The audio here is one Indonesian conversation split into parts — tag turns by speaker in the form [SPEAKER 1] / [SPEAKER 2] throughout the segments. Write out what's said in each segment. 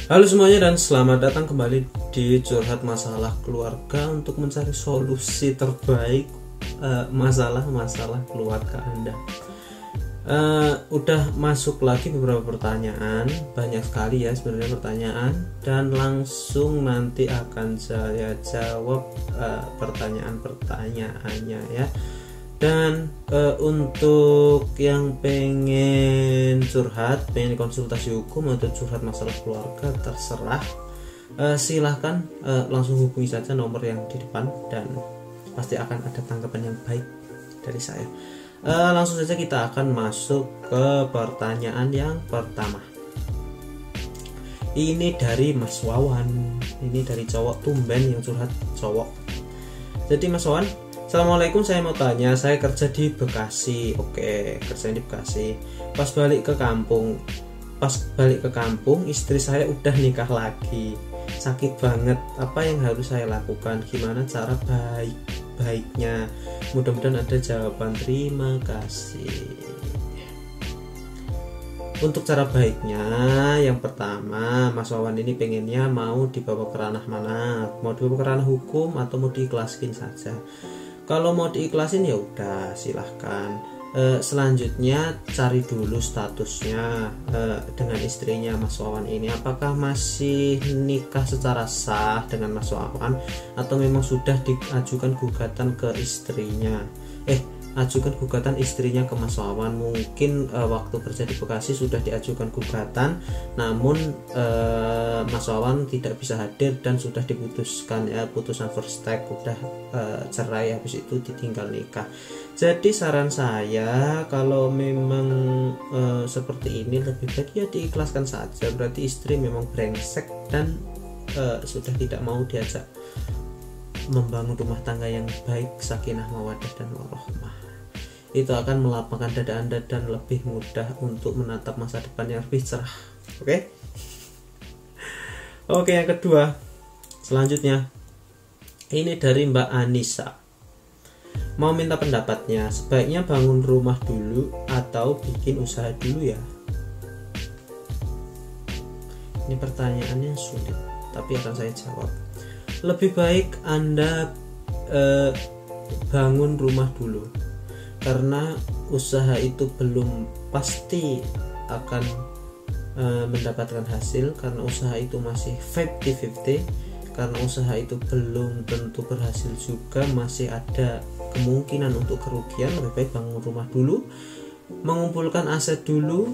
[SPEAKER 1] Halo semuanya dan selamat datang kembali di Curhat Masalah Keluarga untuk mencari solusi terbaik masalah-masalah keluarga Anda. Udah masuk lagi beberapa pertanyaan, banyak sekali ya sebenarnya pertanyaan, dan langsung nanti akan saya jawab pertanyaan-pertanyaannya ya. Dan untuk yang pengen curhat, pengen konsultasi hukum atau curhat masalah keluarga, terserah, silahkan langsung hubungi saja nomor yang di depan dan pasti akan ada tanggapan yang baik dari saya. Langsung saja kita akan masuk ke pertanyaan yang pertama. Ini dari Mas Wawan, ini dari cowok, tumben yang curhat cowok. Jadi Mas Wawan, Assalamualaikum, saya mau tanya, saya kerja di Bekasi. Oke, kerja di Bekasi. Pas balik ke kampung, istri saya udah nikah lagi. Sakit banget. Apa yang harus saya lakukan? Gimana cara baiknya? Mudah-mudahan ada jawaban. Terima kasih. Untuk cara baiknya, yang pertama, Mas Wawan ini pengennya mau dibawa ke ranah mana? Mau dibawa ke ranah hukum atau mau diikhlaskin saja? Kalau mau diikhlasin ya udah silahkan. Selanjutnya cari dulu statusnya dengan istrinya Mas Wawan ini, apakah masih nikah secara sah dengan Mas Wawan atau memang sudah diajukan gugatan ke istrinya. Ajukan gugatan istrinya ke Mas Wawan. Mungkin waktu kerja di Bekasi sudah diajukan gugatan, namun Mas Wawan tidak bisa hadir dan sudah diputuskan ya, putusan first take, udah cerai, habis itu ditinggal nikah. Jadi saran saya, kalau memang seperti ini lebih baik ya diikhlaskan saja. Berarti istri memang brengsek dan sudah tidak mau diajak membangun rumah tangga yang baik, sakinah mawaddah dan warahmah. Itu akan melapangkan dada Anda dan lebih mudah untuk menatap masa depan yang lebih cerah. Oke, yang kedua, selanjutnya ini dari Mbak Anissa. Mau minta pendapatnya, sebaiknya bangun rumah dulu atau bikin usaha dulu ya? Ini pertanyaannya sulit, tapi akan saya jawab. Lebih baik Anda bangun rumah dulu, karena usaha itu belum pasti akan mendapatkan hasil, karena usaha itu masih 50-50, karena usaha itu belum tentu berhasil juga, masih ada kemungkinan untuk kerugian. Lebih baik bangun rumah dulu, mengumpulkan aset dulu,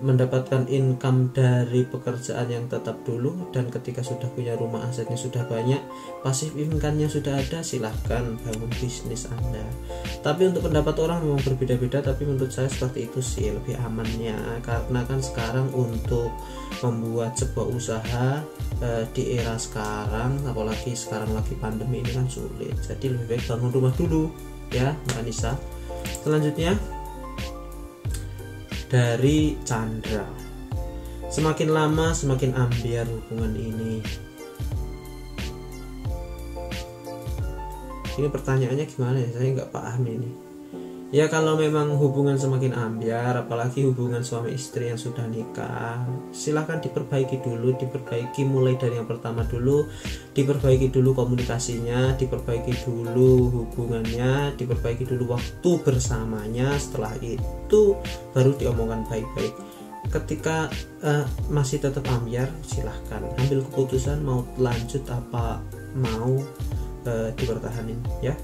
[SPEAKER 1] mendapatkan income dari pekerjaan yang tetap dulu, dan ketika sudah punya rumah, asetnya sudah banyak, pasif income-nya sudah ada, silahkan bangun bisnis Anda. Tapi untuk pendapat orang memang berbeda-beda, tapi menurut saya seperti itu sih lebih amannya, karena kan sekarang untuk membuat sebuah usaha di era sekarang, apalagi sekarang lagi pandemi ini kan sulit. Jadi lebih baik bangun rumah dulu ya Mbak Anissa. Selanjutnya dari Chandra, semakin lama semakin ambiar hubungan ini. Ini pertanyaannya gimana ya, saya nggak paham ini. Ya kalau memang hubungan semakin ambiar, apalagi hubungan suami istri yang sudah nikah, silahkan diperbaiki dulu, diperbaiki mulai dari yang pertama dulu, diperbaiki dulu komunikasinya, diperbaiki dulu hubungannya, diperbaiki dulu waktu bersamanya. Setelah itu baru diomongkan baik-baik. Ketika masih tetap ambiar, silahkan ambil keputusan mau lanjut apa mau dipertahanin ya.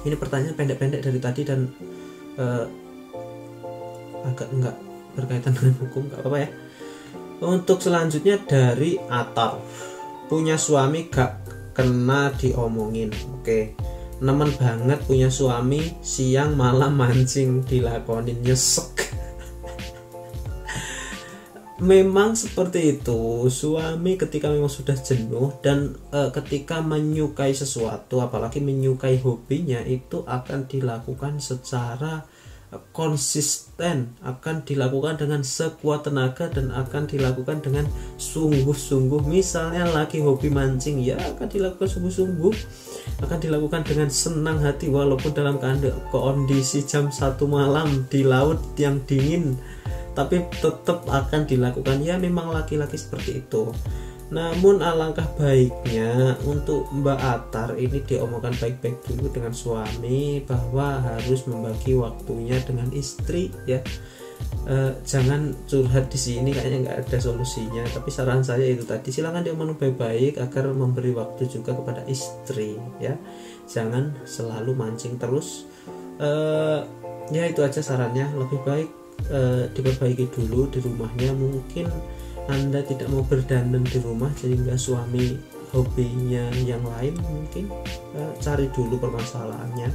[SPEAKER 1] Ini pertanyaan pendek-pendek dari tadi dan agak enggak berkaitan dengan hukum, enggak apa-apa ya. Untuk selanjutnya dari Atar, punya suami gak kena diomongin. Oke, nemen banget punya suami siang malam mancing dilakonin, nyesek. Memang seperti itu, suami ketika memang sudah jenuh dan ketika menyukai sesuatu, apalagi menyukai hobinya, itu akan dilakukan secara konsisten, akan dilakukan dengan sekuat tenaga dan akan dilakukan dengan sungguh-sungguh. Misalnya lagi hobi mancing, ya akan dilakukan sungguh-sungguh, akan dilakukan dengan senang hati walaupun dalam kondisi jam 1 malam di laut yang dingin tapi tetap akan dilakukan. Ya memang laki-laki seperti itu. Namun alangkah baiknya untuk Mbak Atar ini diomongkan baik-baik dulu dengan suami bahwa harus membagi waktunya dengan istri ya. Jangan curhat di sini, kayaknya nggak ada solusinya. Tapi saran saya itu tadi, silakan diomongkan baik-baik agar memberi waktu juga kepada istri ya. Jangan selalu mancing terus. Ya itu aja sarannya. Lebih baik diperbaiki dulu di rumahnya. Mungkin Anda tidak mau berdandan di rumah sehingga suami hobinya yang lain, mungkin cari dulu permasalahannya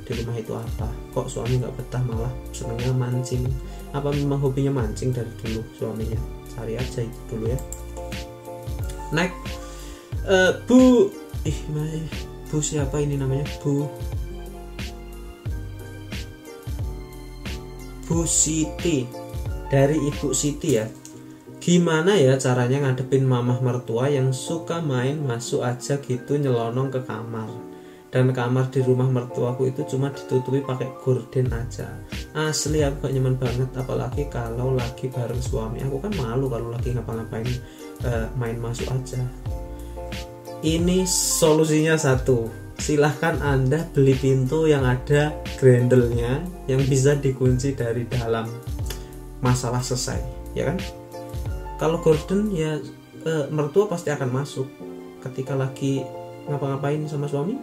[SPEAKER 1] di rumah itu apa, kok suami nggak betah malah senangnya mancing. Apa memang hobinya mancing dari dulu suaminya? Cari aja itu dulu ya. Next, Bu siapa ini namanya? Bu Siti, dari Ibu Siti ya. Gimana ya caranya ngadepin mamah mertua yang suka main masuk aja gitu nyelonong ke kamar, dan kamar di rumah mertuaku itu cuma ditutupi pakai gorden aja. Asli aku gak nyaman banget, apalagi kalau lagi bareng suami. Aku kan malu kalau lagi ngapa-ngapain main masuk aja. Ini solusinya satu, silahkan Anda beli pintu yang ada grendelnya yang bisa dikunci dari dalam. Masalah selesai, ya kan? Kalau gorden ya mertua pasti akan masuk ketika lagi ngapa-ngapain sama suami,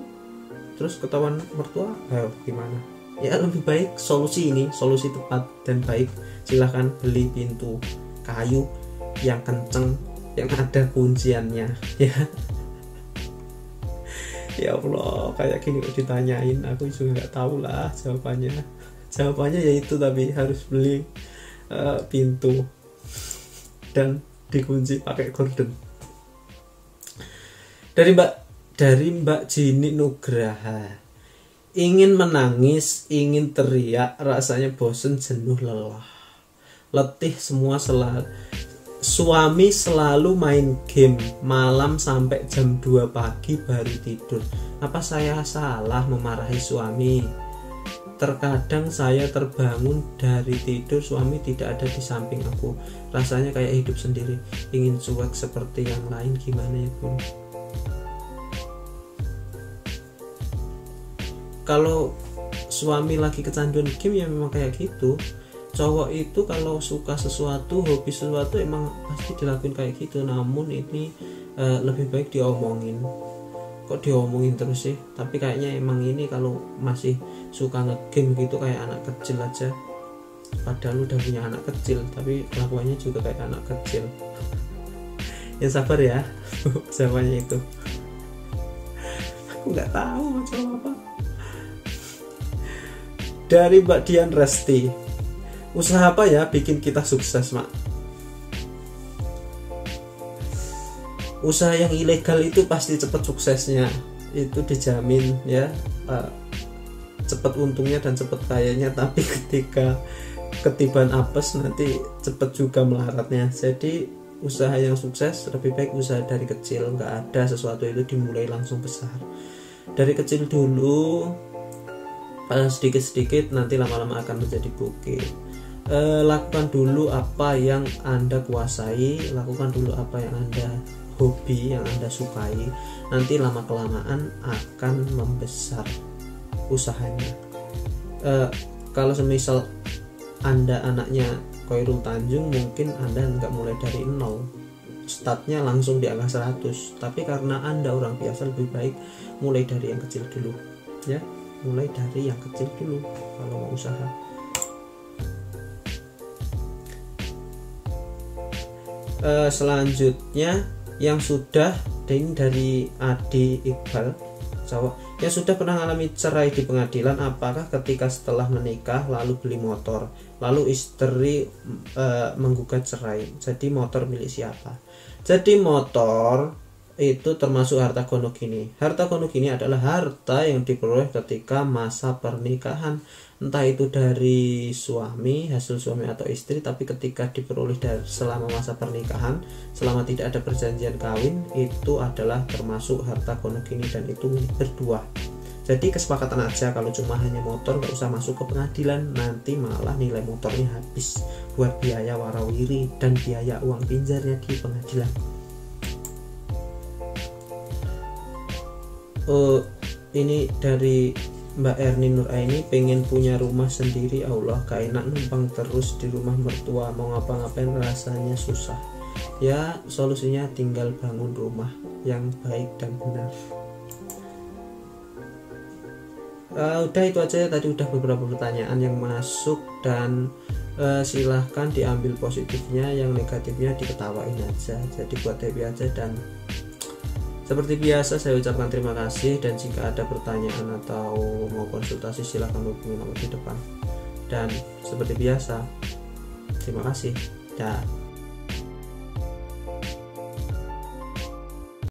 [SPEAKER 1] terus ketahuan mertua, gimana? Ya lebih baik solusi ini, solusi tepat dan baik. Silahkan beli pintu kayu yang kenceng, yang ada kunciannya ya. Ya Allah, kayak gini kok ditanyain, aku juga nggak tahu lah jawabannya. Jawabannya yaitu tapi harus beli pintu dan dikunci pakai gorden. Dari Mbak Jini Nugraha, ingin menangis, ingin teriak, rasanya bosen, jenuh, lelah, letih semua. Suami selalu main game malam sampai jam 2 pagi baru tidur. Apa saya salah memarahi suami? Terkadang saya terbangun dari tidur, suami tidak ada di samping aku. Rasanya kayak hidup sendiri, ingin cuek seperti yang lain. Gimana ya Bun? Kalau suami lagi kecanduan game ya memang kayak gitu. Cowok itu kalau suka sesuatu, hobi sesuatu, emang pasti dilakuin kayak gitu. Namun ini lebih baik diomongin. Kok diomongin terus sih? Tapi kayaknya emang ini kalau masih suka ngegame gitu kayak anak kecil aja. Padahal udah punya anak kecil tapi kelakuannya juga kayak anak kecil. Ya sabar ya jawabannya itu. Aku nggak tahu macam apa. Dari Mbak Dian Resti, usaha apa ya bikin kita sukses, Mak? Usaha yang ilegal itu pasti cepat suksesnya, itu dijamin ya. Cepat untungnya dan cepat kayanya, tapi ketika ketiban apes nanti cepat juga melaratnya. Jadi usaha yang sukses lebih baik usaha dari kecil, nggak ada sesuatu itu dimulai langsung besar. Dari kecil dulu, sedikit-sedikit nanti lama-lama akan menjadi bukit. Lakukan dulu apa yang Anda kuasai, lakukan dulu apa yang Anda hobi, yang Anda sukai, nanti lama-kelamaan akan membesar usahanya. Kalau semisal Anda anaknya Khairul Tanjung, mungkin Anda nggak mulai dari nol, startnya langsung di angka 100. Tapi karena Anda orang biasa, lebih baik mulai dari yang kecil dulu ya, mulai dari yang kecil dulu kalau mau usaha. Selanjutnya yang sudah, ini dari Adi Iqbal, cowok yang sudah pernah mengalami cerai di pengadilan, apakah ketika setelah menikah lalu beli motor, lalu istri menggugat cerai, jadi motor milik siapa? Jadi motor itu termasuk harta gonogini. Harta gonogini adalah harta yang diperoleh ketika masa pernikahan, entah itu dari suami, hasil suami atau istri, tapi ketika diperoleh dari selama masa pernikahan, selama tidak ada perjanjian kawin, itu adalah termasuk harta gonogini dan itu milik berdua. Jadi kesepakatan aja, kalau cuma hanya motor nggak usah masuk ke pengadilan, nanti malah nilai motornya habis buat biaya warawiri dan biaya uang pinjarnya di pengadilan. Ini dari Mbak Erni Nuraini, pengen punya rumah sendiri, Allah gak enak numpang terus di rumah mertua, mau ngapa-ngapain rasanya susah. Ya solusinya tinggal bangun rumah yang baik dan benar. Udah itu aja ya, tadi udah beberapa pertanyaan yang masuk, dan silahkan diambil positifnya, yang negatifnya diketawain aja, jadi buat happy aja. Dan seperti biasa saya ucapkan terima kasih, dan jika ada pertanyaan atau mau konsultasi silahkan hubungi nomor di depan. Dan seperti biasa, terima kasih. Dah.